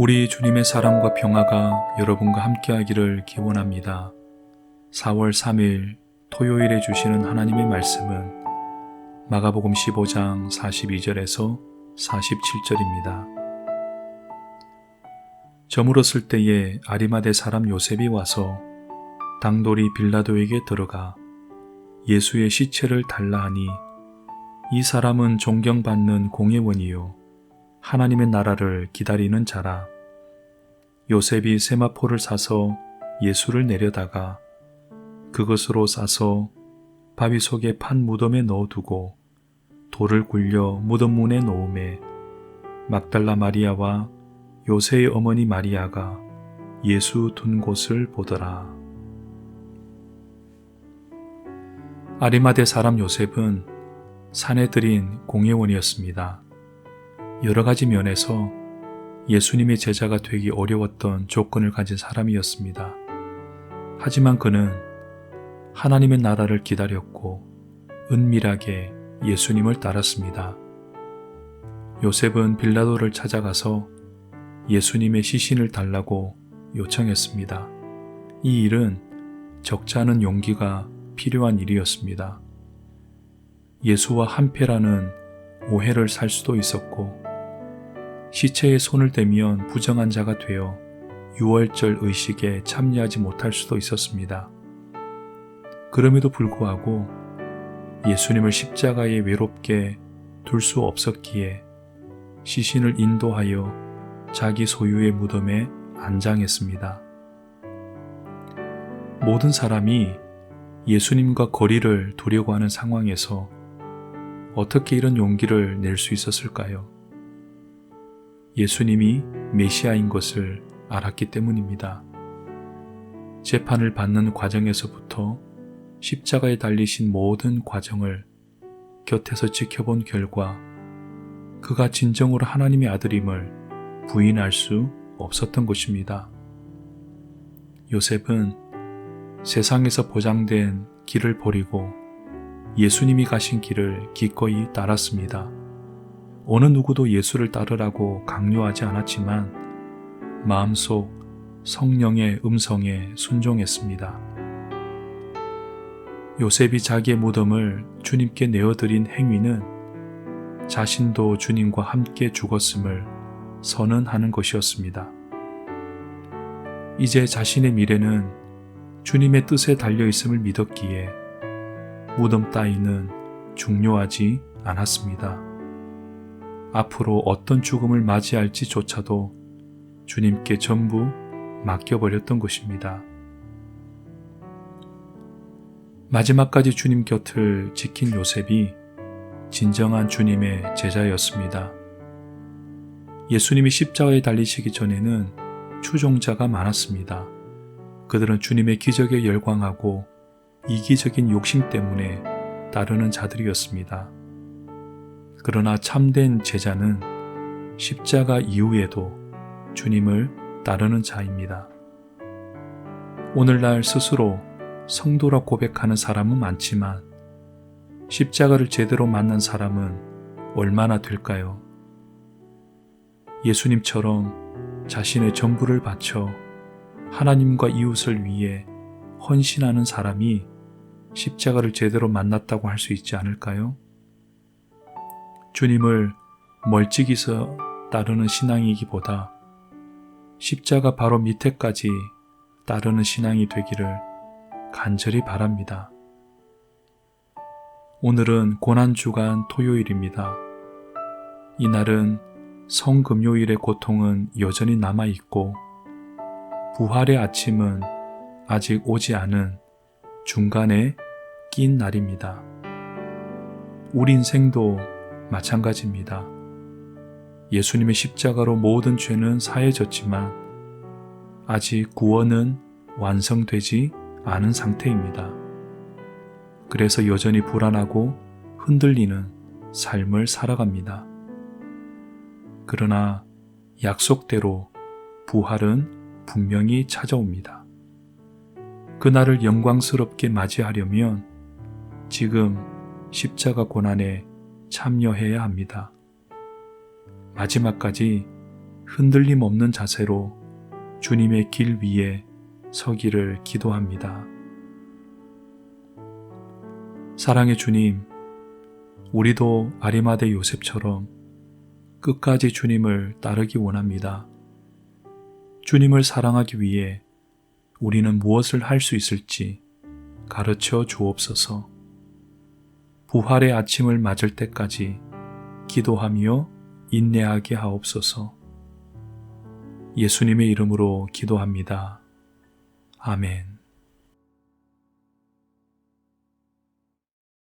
우리 주님의 사랑과 평화가 여러분과 함께하기를 기원합니다. 4월 3일 토요일에 주시는 하나님의 말씀은 마가복음 15장 42절에서 47절입니다. 저물었을 때에 아리마대 사람 요셉이 와서 당돌이 빌라도에게 들어가 예수의 시체를 달라 하니, 이 사람은 존경받는 공회원이요 하나님의 나라를 기다리는 자라. 요셉이 세마포를 사서 예수를 내려다가 그것으로 싸서 바위 속에 판 무덤에 넣어두고 돌을 굴려 무덤 문에 놓음에 막달라 마리아와 요새의 어머니 마리아가 예수 둔 곳을 보더라. 아리마대 사람 요셉은 산에 들인 공회원이었습니다. 여러 가지 면에서 예수님의 제자가 되기 어려웠던 조건을 가진 사람이었습니다. 하지만 그는 하나님의 나라를 기다렸고 은밀하게 예수님을 따랐습니다. 요셉은 빌라도를 찾아가서 예수님의 시신을 달라고 요청했습니다. 이 일은 적지 않은 용기가 필요한 일이었습니다. 예수와 한패라는 오해를 살 수도 있었고, 시체에 손을 대면 부정한 자가 되어 유월절 의식에 참여하지 못할 수도 있었습니다. 그럼에도 불구하고 예수님을 십자가에 외롭게 둘 수 없었기에 시신을 인도하여 자기 소유의 무덤에 안장했습니다. 모든 사람이 예수님과 거리를 두려고 하는 상황에서 어떻게 이런 용기를 낼 수 있었을까요? 예수님이 메시아인 것을 알았기 때문입니다. 재판을 받는 과정에서부터 십자가에 달리신 모든 과정을 곁에서 지켜본 결과 그가 진정으로 하나님의 아들임을 부인할 수 없었던 것입니다. 요셉은 세상에서 보장된 길을 버리고 예수님이 가신 길을 기꺼이 따랐습니다. 어느 누구도 예수를 따르라고 강요하지 않았지만 마음속 성령의 음성에 순종했습니다. 요셉이 자기의 무덤을 주님께 내어드린 행위는 자신도 주님과 함께 죽었음을 선언하는 것이었습니다. 이제 자신의 미래는 주님의 뜻에 달려있음을 믿었기에 무덤 따위는 중요하지 않았습니다. 앞으로 어떤 죽음을 맞이할지조차도 주님께 전부 맡겨버렸던 것입니다. 마지막까지 주님 곁을 지킨 요셉이 진정한 주님의 제자였습니다. 예수님이 십자가에 달리시기 전에는 추종자가 많았습니다. 그들은 주님의 기적에 열광하고 이기적인 욕심 때문에 따르는 자들이었습니다. 그러나 참된 제자는 십자가 이후에도 주님을 따르는 자입니다. 오늘날 스스로 성도라 고백하는 사람은 많지만 십자가를 제대로 만난 사람은 얼마나 될까요? 예수님처럼 자신의 전부를 바쳐 하나님과 이웃을 위해 헌신하는 사람이 십자가를 제대로 만났다고 할 수 있지 않을까요? 주님을 멀찍이서 따르는 신앙이기보다 십자가 바로 밑에까지 따르는 신앙이 되기를 간절히 바랍니다. 오늘은 고난주간 토요일입니다. 이날은 성금요일의 고통은 여전히 남아있고 부활의 아침은 아직 오지 않은 중간에 낀 날입니다. 우리 인생도 마찬가지입니다. 예수님의 십자가로 모든 죄는 사해졌지만 아직 구원은 완성되지 않은 상태입니다. 그래서 여전히 불안하고 흔들리는 삶을 살아갑니다. 그러나 약속대로 부활은 분명히 찾아옵니다. 그날을 영광스럽게 맞이하려면 지금 십자가 고난에 참여해야 합니다. 마지막까지 흔들림 없는 자세로 주님의 길 위에 서기를 기도합니다. 사랑의 주님, 우리도 아리마대 요셉처럼 끝까지 주님을 따르기 원합니다. 주님을 사랑하기 위해 우리는 무엇을 할 수 있을지 가르쳐 주옵소서. 부활의 아침을 맞을 때까지 기도하며 인내하게 하옵소서. 예수님의 이름으로 기도합니다. 아멘.